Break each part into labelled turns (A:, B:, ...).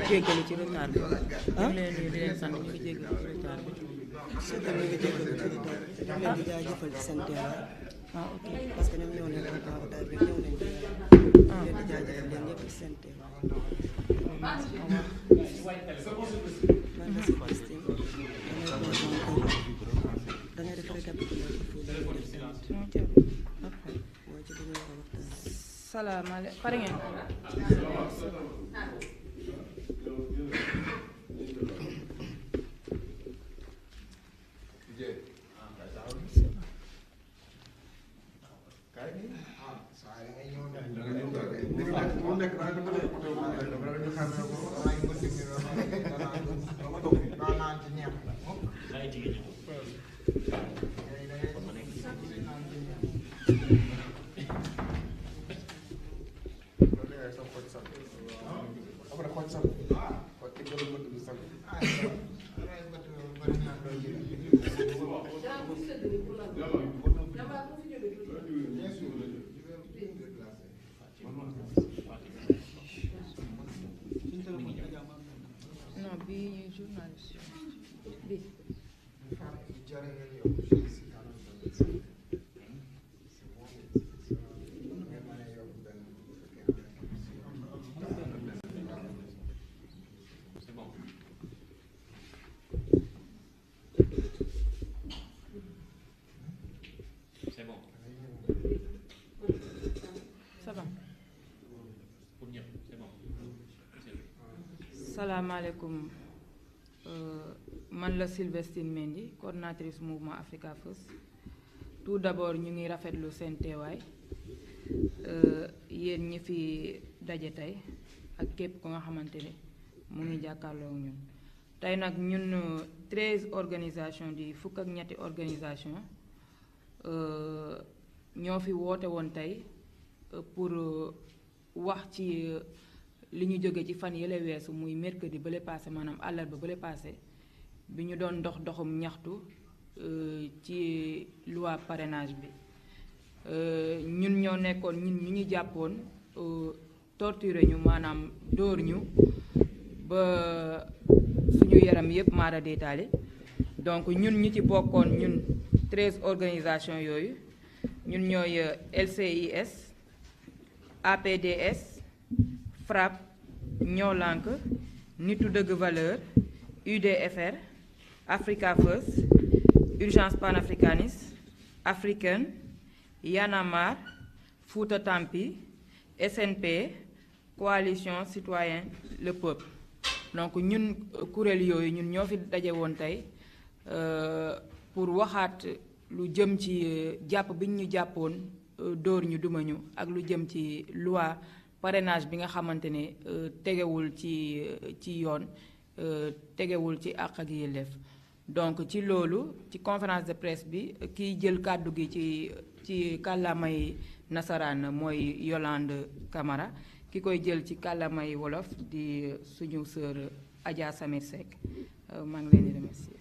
A: jéggalu ci retard bi ñu leen di leen sant ñu ngi jéggalu ci retard bi
B: ñu ngi jéggalu ci retard bi ñu leen di jaajëfal ci seen teewaay
A: ok
B: parce que ñoom ñoo leen ko taw tay bi ñëw nañ ñu leen di jaajëfal leen ñëpp ci seen teewaay man la si Christine da ngay def récapitulatif mooy ci li ñu war a waxtaan
A: salaamaaleykum pare ngeen non bi journaliste bi salaamaaleykum man la Sylvestine Mendy coordinatrice mouvement Africa First tout d'abord ñu ngi rafetlu seen teewaay yéen ñi fi daje tey ak képp ko nga xamante ne mu ngi jàkkaarloo ak ñun tey nag ñun 13 organisations di fukk ak ñetti organisation ñoo fi woote woon tey pour wax ci li ñu jóge ci fan yële weesu muy mercredi bële passé maanaam àllarba bële passé bi ñu doon doxum ñaxtu ci loi parrainage bi ñun ñoo nekkoon ñu ñu jàppoon torturer ñu maanaam dóor ñu ba suñu yaram yépp maara détaillé donc ñun ñi ci bokkoon ñun 13 organisations yooyu ñun ñooy LCIS APDS FRAPP Ñoo Lank Nitu Dëgg Valeur UDFR Africa First Urgence Panafricaniste Africaine Y'en a marre Fouta Tampi SNP Coalition Citoyenne Le Peuple donc ñun kuréel yooyu ñun ñoo fi daje woon tey pour waxaat lu jëm ci jàpp bi ñu jàppoon dóor ñu duma ñu ak lu jëm ci loi parrainage bi nga xamante ne tegewul ci yoon tegewul ci àq ak yelleef donc ci loolu ci conférence de presse bi kiy jël kàddu gi ci kàllaamay nasaraan mooy Yolande Camara ki koy jël ci kàllaamay wolof di suñu sœur Adja Samir Seck maa ngi leen di remercier.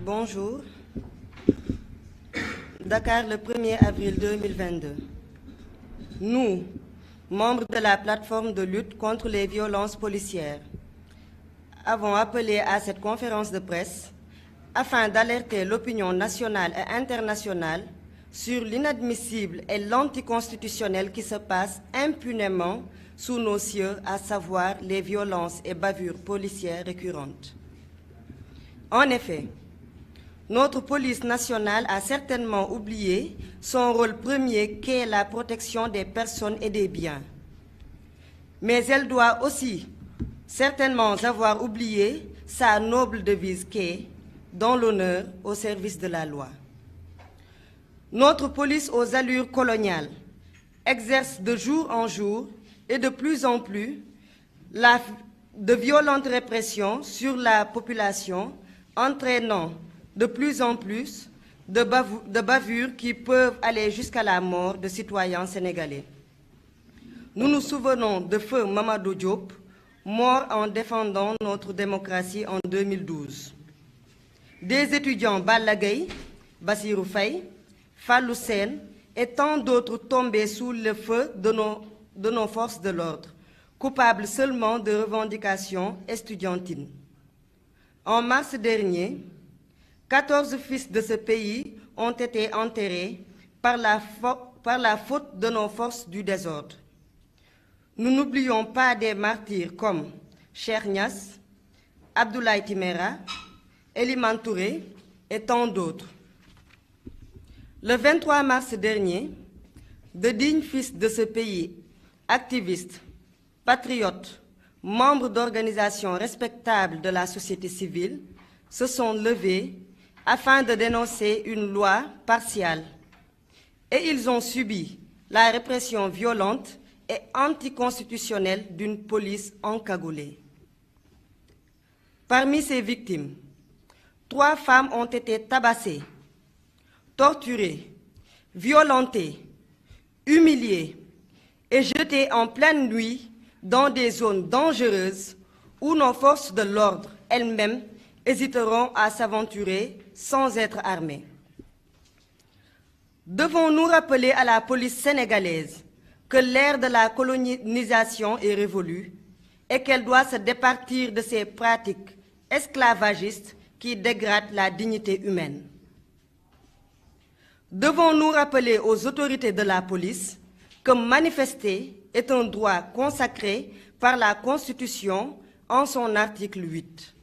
B: Bonjour. Dakar, le 1er avril 2022. Nous, membres de la plateforme de lutte contre les violences policières, avons appelé à cette conférence de presse afin d'alerter l'opinion nationale et internationale sur l'inadmissible et l'anticonstitutionnel qui se passe impunément sous nos cieux, à savoir les violences et bavures policières récurrentes. En effet, notre police nationale a certainement oublié son rôle premier qu'est la protection des personnes et des biens. Mais elle doit aussi certainement avoir oublié sa noble devise qu'est « dans l'honneur au service de la loi ». Notre police aux allures coloniales exerce de jour en jour et de plus en plus de violentes répressions sur la population, entraînant de plus en plus de bavures qui peuvent aller jusqu'à la mort de citoyens sénégalais. Nous nous souvenons de feu Mamadou Diop, mort en défendant notre démocratie en 2012. Des étudiants Balla Gaye, Bassirou Faye, Fallou Sène et tant d'autres tombés sous le feu de nos forces de l'ordre, coupables seulement de revendications estudiantines. En mars dernier, 14 fils de ce pays ont été enterrés par la faute de nos forces du désordre. Nous n'oublions pas des martyrs comme Cheikh Niass, Abdoulaye Timéra, Eliman Touré et tant d'autres. Le 23 mars dernier, de dignes fils de ce pays, activistes, patriotes, membres d'organisations respectables de la société civile, se sont levés afin de dénoncer une loi partiale. Et ils ont subi la répression violente et anticonstitutionnelle d'une police encagoulée. Parmi ces victimes, 3 femmes ont été tabassées, torturées, violentées, humiliées et jetées en pleine nuit dans des zones dangereuses où nos forces de l'ordre elles-mêmes hésiteront à s'aventurer sans être armées. Devons-nous rappeler à la police sénégalaise que l'ère de la colonisation est révolue et qu'elle doit se départir de ces pratiques esclavagistes qui dégradent la dignité humaine? Devons-nous rappeler aux autorités de la police que manifester est un droit consacré par la Constitution en son article 8.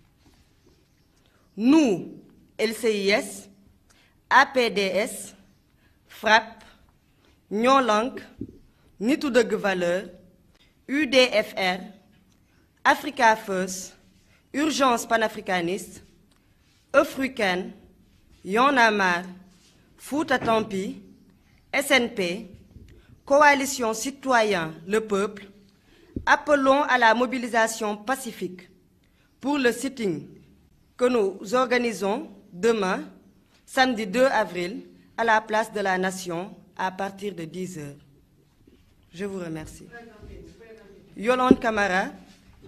B: Nous, LCIS, APDS, FRAPP, Ñoo Lank, Nitu Dëgg Valeurs, UDFR, Africa First, Urgence panafricaniste, Africaine, Y'en a marre, Fouta Tampi, SNP, Coalition Citoyen Le Peuple, appelons à la mobilisation pacifique pour le sitting que nous organisons demain, samedi 2 avril, à la place de la Nation à partir de 10 heures. Je vous remercie. Yolande Camara,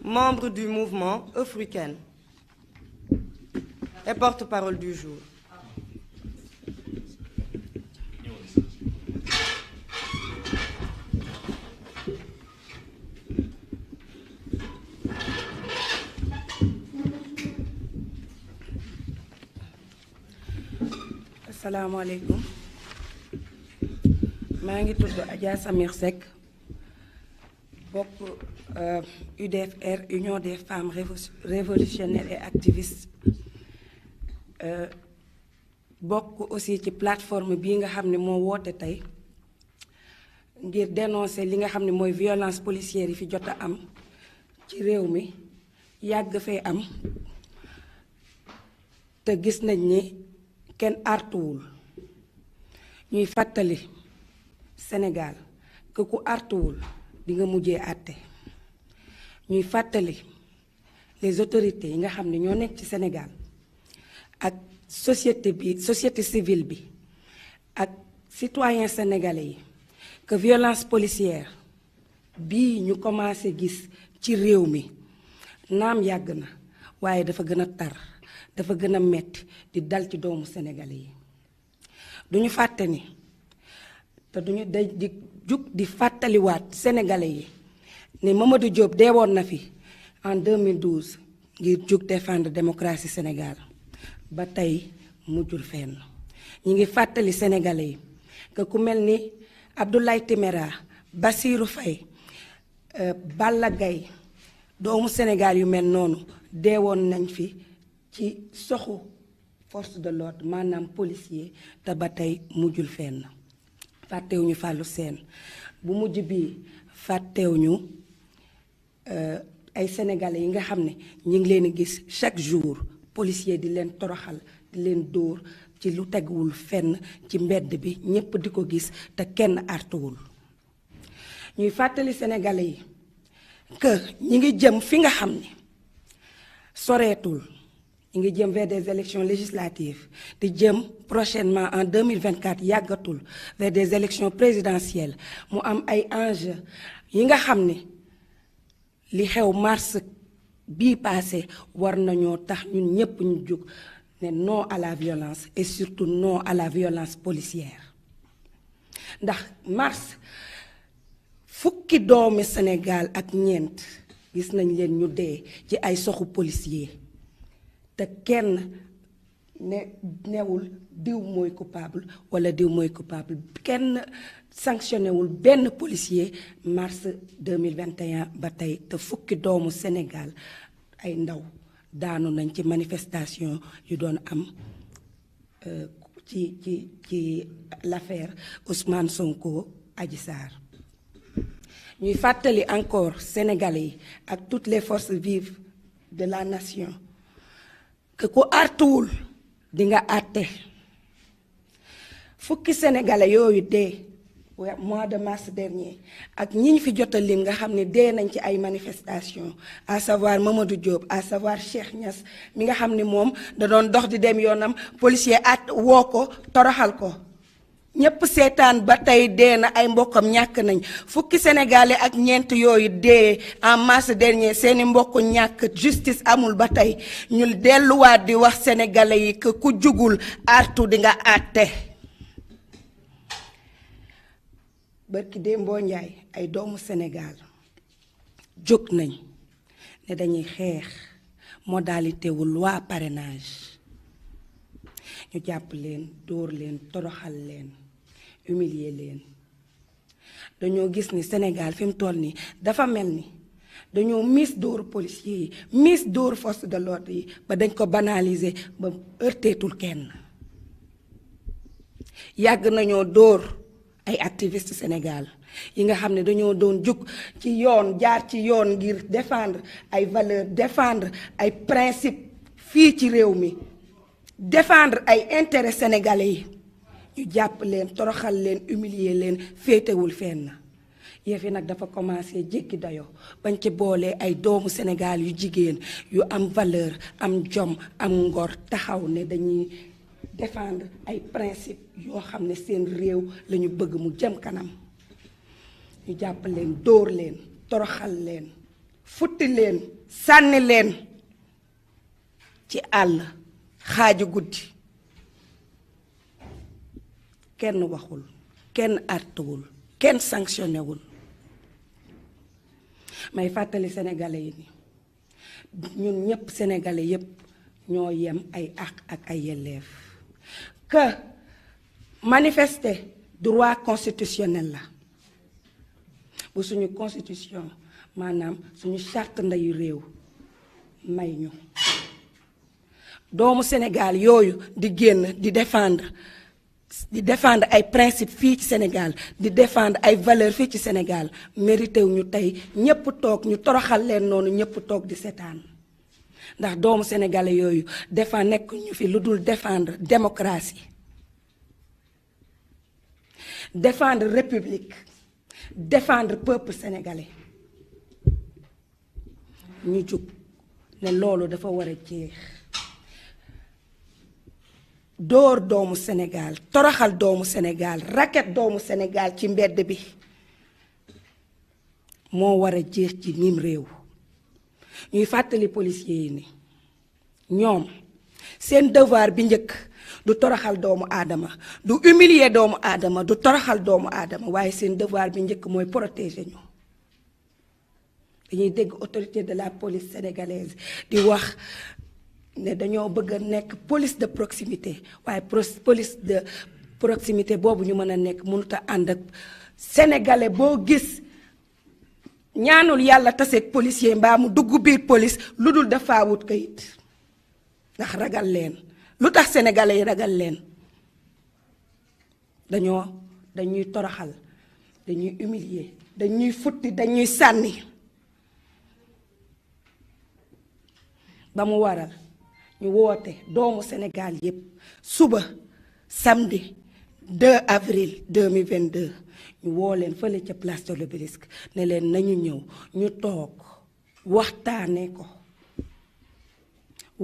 B: membre du mouvement Africain et porte-parole du jour.
C: Asalaamaaleykum maa ngi tudd Adja Samir Seck bokk UDFR Union des femmes révolutionnaires et activistes bokk aussi ci plateforme bii nga xam ne moo woote tey ngir dénoncer li nga xam ne mooy violence policière yi fi jot a am ci réew mi yàgg fee am te gis nañ ni kenn artuwul ñuy fàttali Sénégal que ku artuwul di nga mujjee àtte ñuy fàttali les autorités yi nga xam ne ñoo nekk ci Sénégal ak société civile bi ak citoyens sénégalais yi que violence policière bii ñu commencé gis ci réew mi naam yàgg na waaye dafa gën a tar dafa gën a metti di dal ci doomu sénégalais yi duñu fàtte ni te duñu di jug di fàttaliwaat sénégalais yi ne Mamadou Diop deewoon na fi en 2012 ngir jug défendre démocratie Sénégal ba tey mujjul fenn ñi ngi fàttali sénégalais yi que ku mel ni Abdoulaye Timéra Bassirou Faye Balla Gaye doomu Sénégal yu mel noonu deewoon nañ fi ci soxu force de l'ordre maanaam policier te ba tey mujjul fenn fàttewuñu Fallou Sène bu mujj bi fàttewuñu ay sénégalais yi nga xam ne ñu ngi leen a gis chaque jour policier di leen toroxal di leen dóor ci lu teguwul fenn ci mbedd bi ñépp di ko gis te kenn artuwul ñuy fàttali sénégalais yi que ñi ngi jëm fi nga xam ne soreetul ñi ngi jëm vers des élections législatives di jëm prochainement en 2024 yàggatul vers des élections présidentielles mu am ay enjeux yi nga xam ne li xew mars bii passé war nañoo tax ñun ñépp ñu jóg ne non à la violence et surtout non à la violence policière ndax mars fukki doomi Sénégal ak ñeent gis nañ leen ñu dee ci ay soxu policier te kenn newul diw mooy coupable walla diw mooy coupable kenn sanctionné wul benn policier mars 2021 ba tey te fukki doomu Sénégal ay ndaw daanu nañ ci manifestation yu doon am ci l'affaire Ousmane Sonko Adji Sarr ñuy fàttali encore Sénégalais yi ak toutes les forces vives de la nation que ku artuwul di nga àtte fukki sénégalais yooyu dee mois de mars dernier ak ñi ñu fi jotal lim nga xam ne dee nañ ci ay manifestations à savoir Mamadou Diop à savoir Cheikh Niass mi nga xam ne moom da doon dox di dem yoonam policier woo ko toroxal ko ñépp seetaan ba tey dee na ay mbokkam ñàkk nañ fukki sénégalais ak ñeent yooyu dee en mars dernier seeni mbokk ñàkk justice amul ba tey ñu delluwaat di wax sénégalais yi que ku jugul artu di nga àtte barki Dembo Njaay ay doomu Sénégal jóg nañ ne dañuy xeex modalité wu loi parrainage ñu jàpp leen dóor leen toroxal leen humilier leen dañoo gis ni Sénégal fi mu toll nii dafa mel ni dañoo miis dóoru policiers yi miis dóoru force de l'ordre yi ba dañ ko banaliser ba heurteetul kenn yàgg nañoo dóor ay activistes Sénégal yi nga xam ne dañoo doon jug ci yoon jaar ci yoon ngir défendre ay valeurs défendre ay principes fii ci réew mi défendre ay intérêts sénégalais yi ñu jàpp leen toroxal leen humilier leen féetewul fenn yëf yi nag dafa commencé jékki dayoo bañ ci boolee ay doomu Sénégal yu jigéen yu am valeur am jom am ngor taxaw ne dañuy défendre ay principes yoo xam ne seen réew lañu bëgg mu jëm kanam ñu jàpp leen dóor leen toroxal leen futti leen sànni leen ci àll xaaju guddi kenn waxul kenn artuwul kenn sanctionné wul may fàttali sénégalais yi ni ñun ñépp sénégalais yépp ñoo yem ay àq ak ay yelleef que manifester droit constitutionnel la bu suñu constitution maanaam suñu charte ndeyu réew may ñu doomu Sénégal yooyu di génn di défendre ay principes fii ci Sénégal di défendre ay valeurs fii ci Sénégal mérité wu ñu tey ñépp toog ñu toroxal leen noonu ñépp toog di seetaan ndax doomu sénégalais yooyu nekk ñu fi lu dul défendre démocratie défendre république défendre peuple sénégalais ñu jug ne loolu dafa war a jeex dóor doomu Sénégal toroxal doomu Sénégal racket doomu Sénégal ci mbedd bi moo war a jeex ci mim réew ñuy fàttali policiers yi ni ñoom seen devoir bi njëkk du toroxal doomu aadama du humilier doomu aadama du toroxal doomu aadama waaye seen devoir bi njëkk mooy protéger ñu dañuy dégg autorité de la police sénégalaise di wax ne dañoo bëgg a nekk police de proximité waaye police de proximité boobu ñu mën a nekk mënut a ànd ak sénégalais boo gis ñaanul yàlla taseeg policier mbaa mu dugg biir police lu dul dafa wut kayit ndax ragal leen lu tax sénégalais yi ragal leen dañuy toroxal dañuy humilier dañuy futti dañuy sànni ba mu waral ñu woote doomu Sénégal yépp suba samedi 2 avril 2022 ñu woo leen fële ca place de l'Obélisque ne leen nañu ñëw ñu toog waxtaanee ko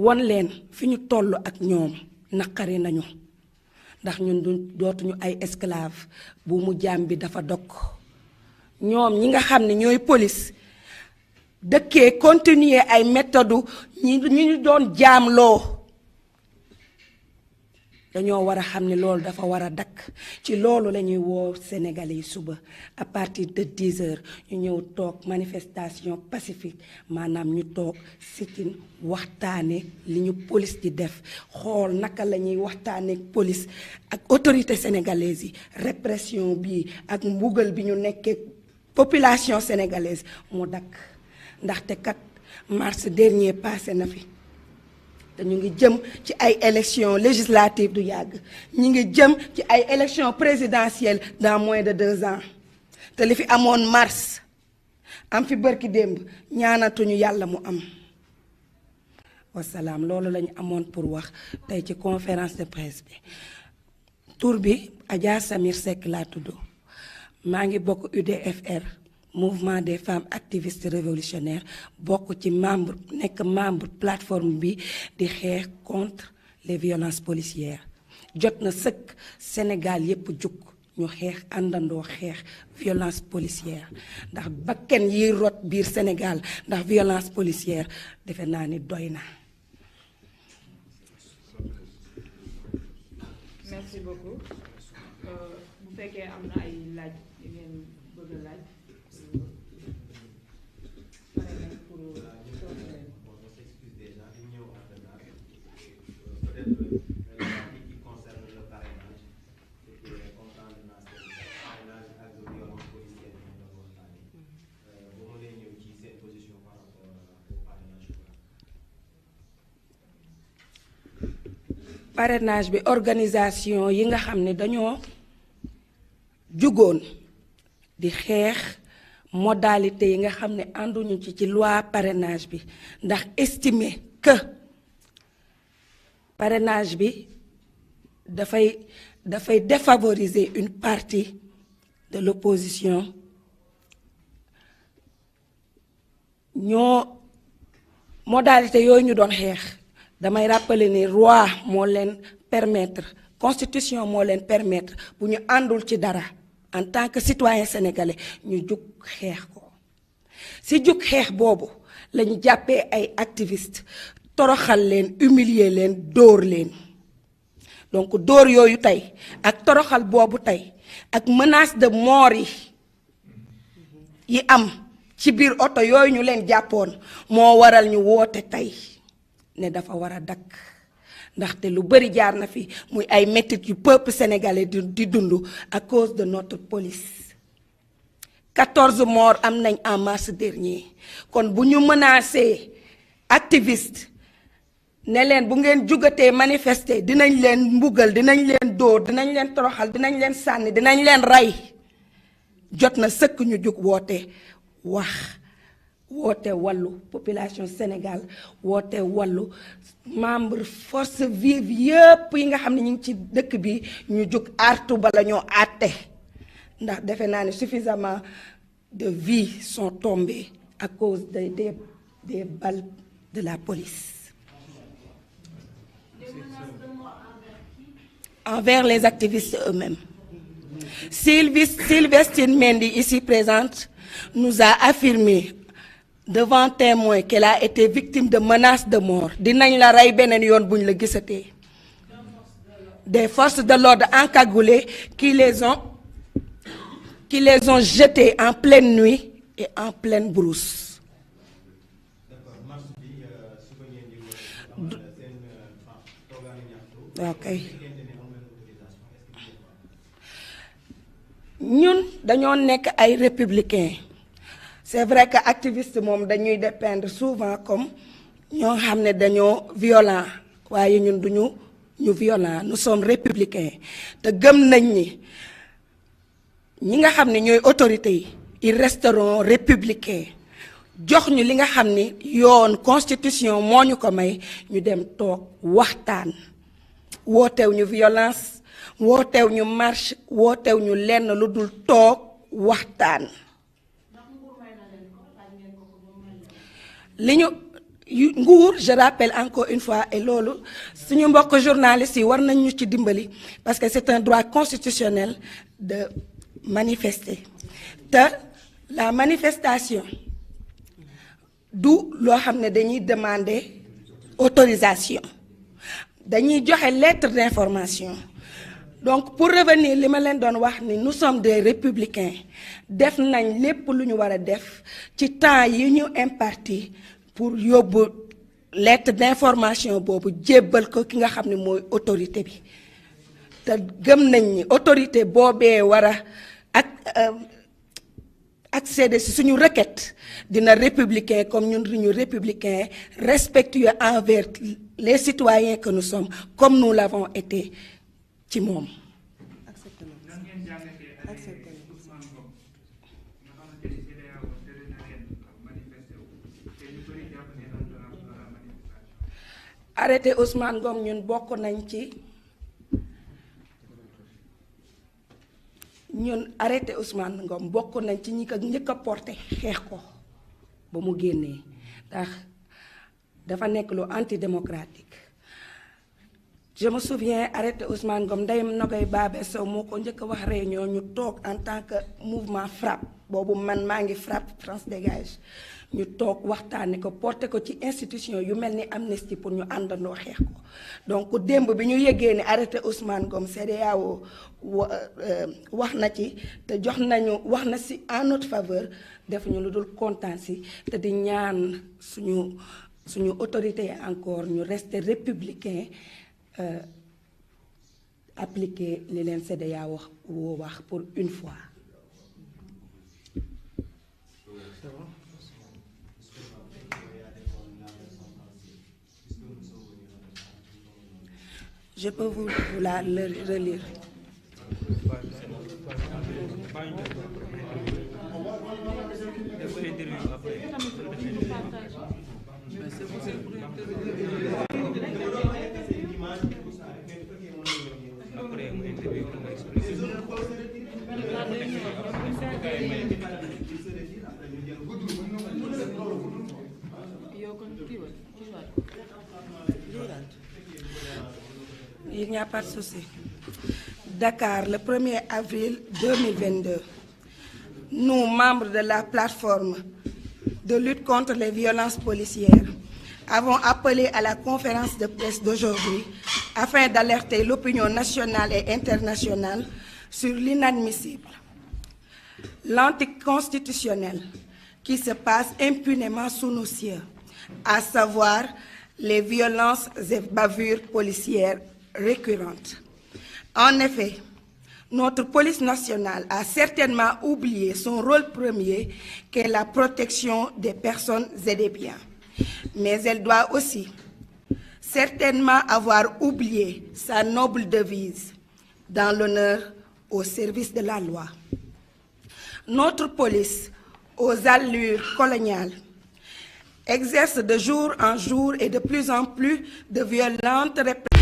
C: won leen fi ñu toll ak ñoom naqari nañu ndax ñun dootuñu ay esclave bu mu jaam bi dafa dog ñoom ñi nga xam ne ñooy police dëkkee continuer ay méthode ñi ñu doon jaamloo dañoo war a xam ne loolu dafa war a dakk ci loolu la ñuy woo Sénégalais yi suba à partir de 10 heures ñu ñëw toog manifestation pacifique maanaam ñu toog sit-in waxtaane li ñu police di def xool naka la ñuy waxtaane police ak autorité sénégalaise yi répression bi ak mbugal bi ñu nekkee population sénégalaise mu dakk ndaxte kat mars dernier passé na fi te ñu ngi jëm ci ay élections législatives du yàgg ñu ngi jëm ci ay élections présidentielles dans moins de 2 ans te li fi amoon mars am fi bërki démb ñaanatuñu yàlla mu am wasalaam loolu lañu amoon pour wax tey ci conférence de presse bi tur bi Adja Samir Seck laa tudd maa ngi bokk UDFR mouvement des femmes activistes révolutionnaires bokk ci nekk membre plateforme bi di xeex contre les violences policières jot na sëkk Sénégal yépp jug ñu xeex àndandoo xeex violence policière ndax bakken yi rot biir Sénégal ndax violence policière defe naa ni doy na.
A: merci beaucoup bu fekkee am na ay laaj yu ngeen bëgg a laaj.
C: parrainage bi organisation yi nga xam ne dañoo jugoon di xeex modalité yi nga xam ne ànduñu ci loi parrainage bi ndax estimer que parrainage bi dafay défavoriser une partie de l'opposition ñoo modalité yooyu ñu doon xeex damay rappeler ni loi moo leen permettre constitution moo leen permettre bu ñu àndul ci dara en tant que citoyen sénégalais ñu jug xeex ko si jug xeex boobu lañu jàppee ay activistes toroxal leen humilier leen dóor leen donc dóor yooyu tey ak toroxal boobu tey ak menace de mort yi am ci biir oto yooyu ñu leen jàppoon moo waral ñu woote tey ne dafa war a dakk ndaxte lu bari jaar na fi muy ay métit yu peuple sénégalais di dund à cause de notre police 14 morts am nañ en mars dernier kon bu ñu menacé activiste ne leen bu ngeen jugatee manifester dinañ leen mbugal dinañ leen dóor dinañ leen toroxal dinañ leen sànni dinañ leen rey jot na sëkk ñu jug woote wax woote wàllu population Sénégal woote wàllu membre force vive yépp yi nga xam ne ñu ngi ci dëkk bi ñu jug artu bala ñoo àtte ndax defe naa ne suffisamment de vies sont tombées à cause des balles de la police. Envers les activistes eux-mêmes. Sylvestine Mendy, ici présente, nous a affirmé devant témoin qu'elle a été victime de menaces de mort. Dinañ la ray benen yoon buñ la gisatee. Des forces de l'ordre encagoulées qui les ont jetés en pleine nuit et en pleine brousse. Ok. ñun dañoo nekk ay républicains. C'est vrai que activistes moom dañuy dépeindre souvent comme ñoo xam ne dañoo violent waaye ñun duñu ñu violents, nous sommes républicains te gëm nañ ni ñi nga xam ne ñooy autorités yi ils resteront républicains jox ñu li nga xam ni yoon constitution moo ñu ko may ñu dem toog waxtaan wooteew ñu violence wooteew ñu marche wooteew ñu lenn lu dul toog waxtaan li ñu nguur je rappelle encore une fois et loolu suñu mbokk journalistes yi war nañ ñu ci dimbali parce que c'est un droit constitutionnel de manifester te la manifestation du loo xam ne dañuy demander autorisation dañuy joxe lettre d'information donc pour revenir li ma leen doon wax ni nous sommes des républicains def nañ lépp lu ñu war a def ci temps yi ñu imparti pour yóbbu lettre d'information boobu jébbal ko ki nga xam ne mooy autorité bi te gëm nañ ni autorité boobee war a accéder ci suñu requête dina républicain comme ñun ñu républicain respectueux envers les citoyens que nous sommes comme nous l'avons été ci moom. Arrêté Ousmane Ngom ñun bokk nañ ci arrêté Ousmane Ngom bokk nañ ci ñi ko njëkk a porté xeex ko ba mu génnee ndax dafa nekk lu antidémocratique je me souviens arrêté Ousmane Ngom ndeyam Nogaye Babé Sow moo ko njëkk a wax réunion ñu toog en tant que mouvement FRAPP boobu man maa ngi FRAPP France Dégage ñu toog waxtaane ko porté ko ci institution yu mel ni Amnesty pour ñu àndandoo xeex ko donc démb bi ñu yëgee ni arrêté Ousmane Ngom CEDEAO wax na ci te jox nañu wax na ci en notre faveur def ñu lu dul kontaan si te di ñaan suñu autorité encore ñu rester républicain appliquer li leen CEDEAO wax pour une fois. Je peux vous la relire. Il n'y a pas de souci. Dakar, le 1er avril 2022. Nous, membres de la plateforme de lutte contre les violences policières, avons appelé à la conférence de presse d'aujourd'hui afin d'alerter l'opinion nationale et internationale sur l'inadmissible, l'anticonstitutionnel qui se passe impunément sous nos cieux, à savoir les violences et bavures policières récurrentes. En effet, notre police nationale a certainement oublié son rôle premier, qui est la protection des personnes et des biens. Mais elle doit aussi certainement avoir oublié sa noble devise, dans l'honneur au service de la loi. Notre police, aux allures coloniales, exerce de jour en jour et de plus en plus de violentes répressions